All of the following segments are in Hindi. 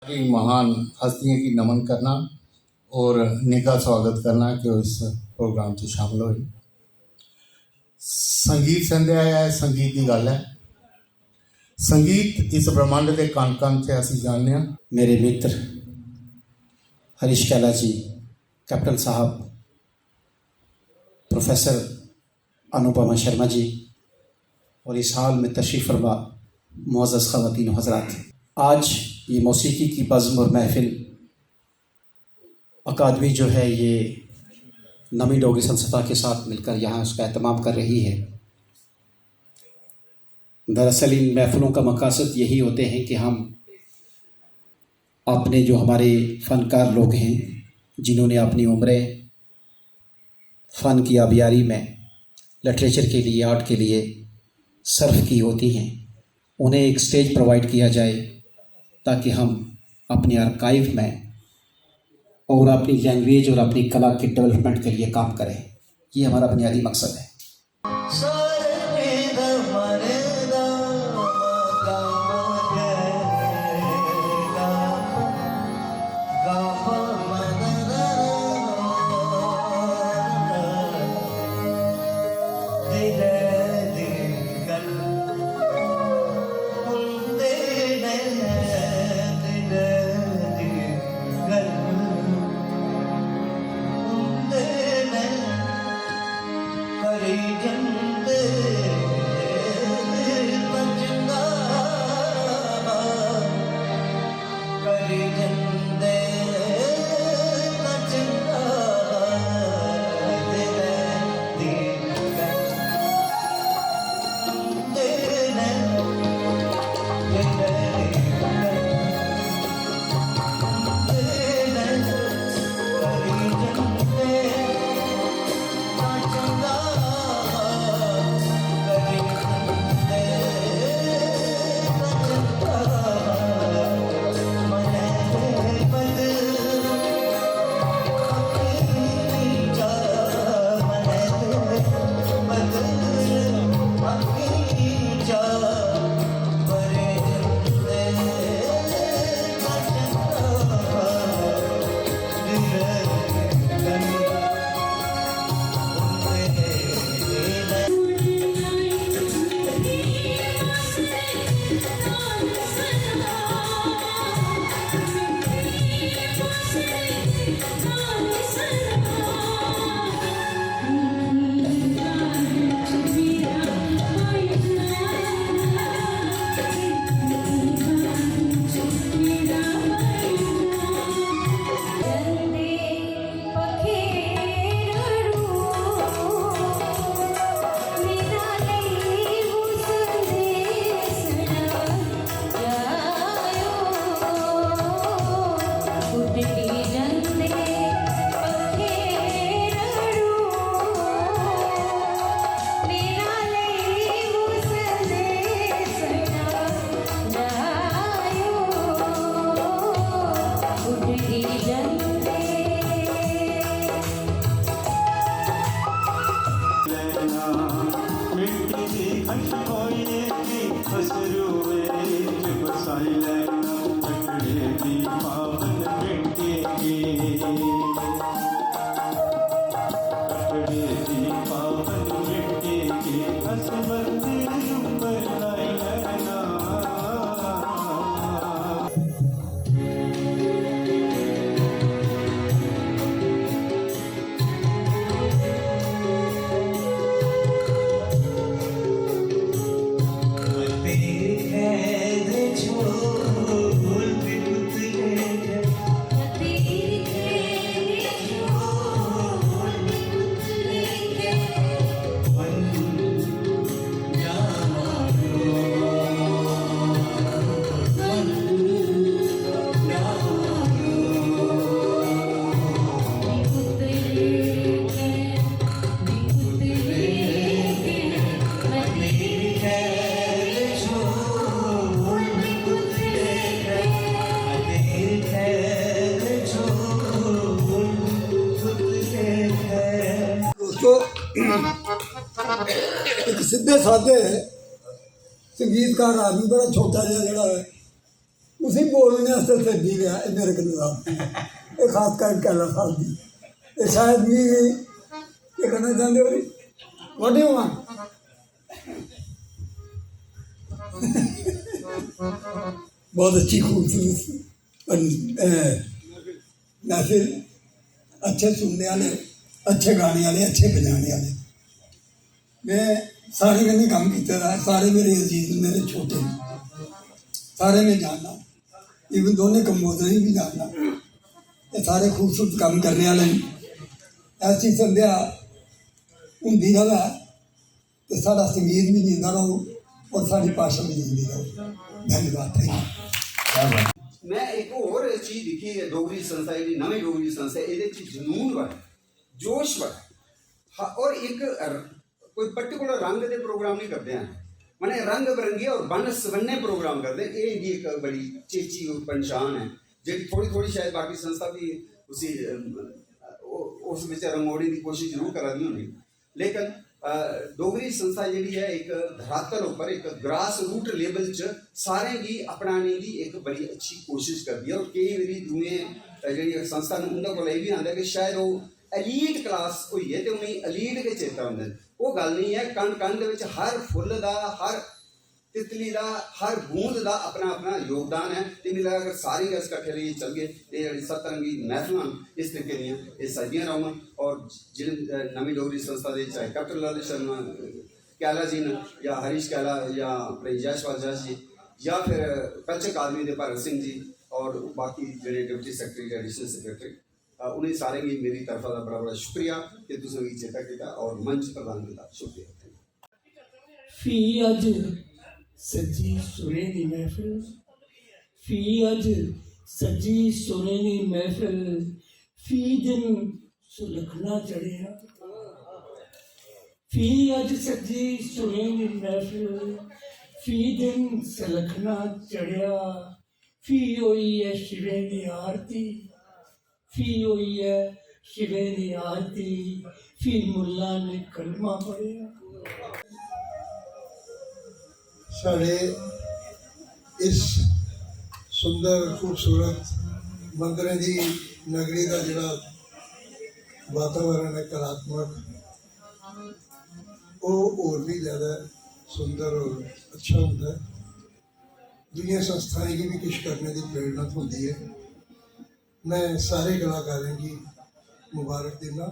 की महान हस्तियों की नमन करना और निका स्वागत करना कि वो इस प्रोग्राम से शामिल हुई। संगीत संध्या है, संगीत की गल है। संगीत इस ब्रह्मांड के कण कण से असीं जानते हैं। मेरे मित्र हरीश कैला जी, कैप्टन साहब, प्रोफेसर अनुपमा शर्मा जी और इस हाल में तशरीफ़ फरमा मुअज़्ज़ज़ ख़वातीन हज़रात, आज ये मौसीकी की बज़्म और महफ़िल अकादमी जो है ये नमी डोगरी संस्था के साथ मिलकर यहाँ उसका एहतमाम कर रही है। दरअसल इन महफ़िलों का मकसद यही होते हैं कि हम अपने जो हमारे फ़नकार लोग हैं जिन्होंने अपनी उम्रें फ़न की आबियारी में लिटरेचर के लिए, आर्ट के लिए सर्फ की होती हैं, उन्हें एक स्टेज प्रोवाइड किया जाए ताकि हम अपने आर्काइव में और अपनी लैंग्वेज और अपनी कला के डेवलपमेंट के लिए काम करें। ये हमारा बुनियादी मकसद है। एक सीधे साधे संगीतकार आदमी बड़ा छोटा जहा जरा है उसी बोलने से सज्जी लिया मेरे को ये खास कर कहला साहब जी ये शायद भी ये करना चाहते हो वोटिंग हुआ बहुत अच्छी खूबसूरत महफिल अच्छे सुनने वाले अच्छे गाने वाले अच्छे बजाने वाले मैं सारे कन्नै कम किया सारे मेरे अजीज मेरे छोटे सारे में जानना इवन दोनों कंपोजर भी जानना ये सारे खूबसूरत काम करने वाले ऐसी संध्या होंगी रहा तो सारा संगीत भी जीता रहो और सारी भाषा भी जीती रहो धन्यवाद थैंक यू मैं एक और चीज दिखी है डोगरी संस्था जी नवी डोगरी संस्था ये जनून बड़ा जोश बड़ा और एक कोई पर्टिकुलर रंग के प्रोग्राम नहीं करते हैं मैंने रंग बिरंगे और बन सवन्ने प्रोग्राम करते हैं ये भी एक बड़ी चेची पहचान है जी थोड़ी थोड़ी शायद बाकी संस्था भी उसी उस विच रंगोड़ी की कोशिश जरूर करा दी होनी लेकिन डोगरी संस्था जी है एक धरातल उपर एक ग्रास रूट लेवल च सारे की अपनाने की एक बड़ी अच्छी कोशिश करती है और कई बारी दुए जी संस्था उन्होंने को भी आंदा कि शायद वो एलीट क्लास हुई है तो उन्हें एलीट के चेता होंगे वो गल नहीं है कण कण के हर फुल का हर तितली का हर बूंद का अपना अपना योगदान है तो मिला अगर सारे इस कट्ठे लिए चल गए तो जी सतरंगी महफिल इस तरीके दी ये सजदियाँ रहन और जिन नवी डोगरी संस्था के चाहे कैप्टन लाल शर्मा कैला जी ने या हरीश कैला या अपने जयसवाल जस जी या फिर कल्चर अकादमी के भगत सिंह जी और बाकी जो डिप्टी सैक्रटरी एडिशनल सैक्रटरी उन्हें सारे की मेरी तरफा का बड़ा बड़ा शुक्रिया कि तुमने चेता किया और मंच प्रदान किया शुक्रिया फी अज सजी सुरे दी महफिल फी अज सजी सुरे दी महफिल फी दिन सुलखना चढ़िया फी अज सजी सुरे दी महफिल फी दिन सुलखना चढ़िया फी होई है शिवे दी आरती फी हुई है शिवे दी आरती फी मुल्ला ने कलमा पढ़िया साढ़े इस सुंदर खूबसूरत मंदिर की नगरी का जोड़ा वातावरण है कलात्मक वो और भी ज़्यादा सुंदर और अच्छा होता है दुनिया संस्थाएं की भी कुछ करने की प्रेरणा होती है मैं सारे कलाकारों की मुबारक देना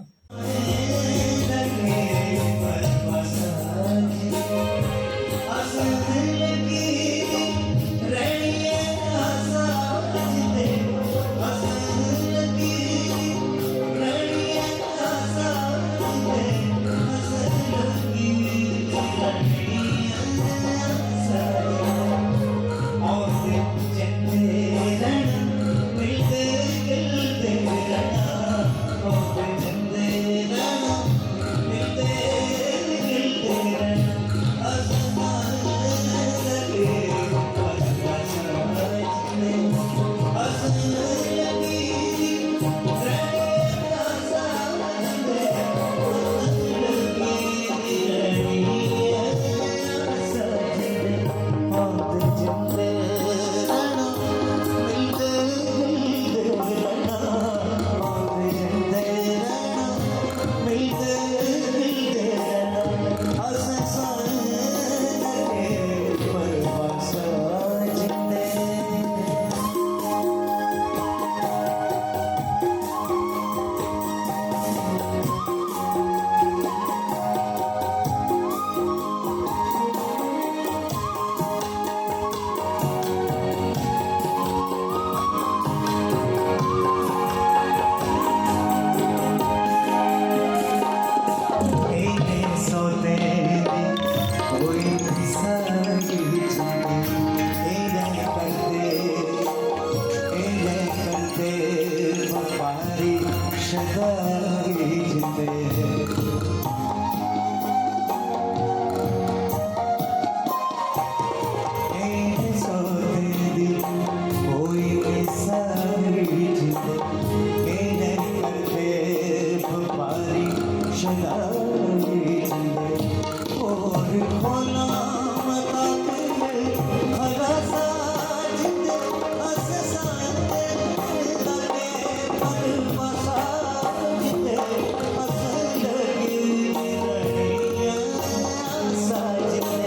शदाई जिंदे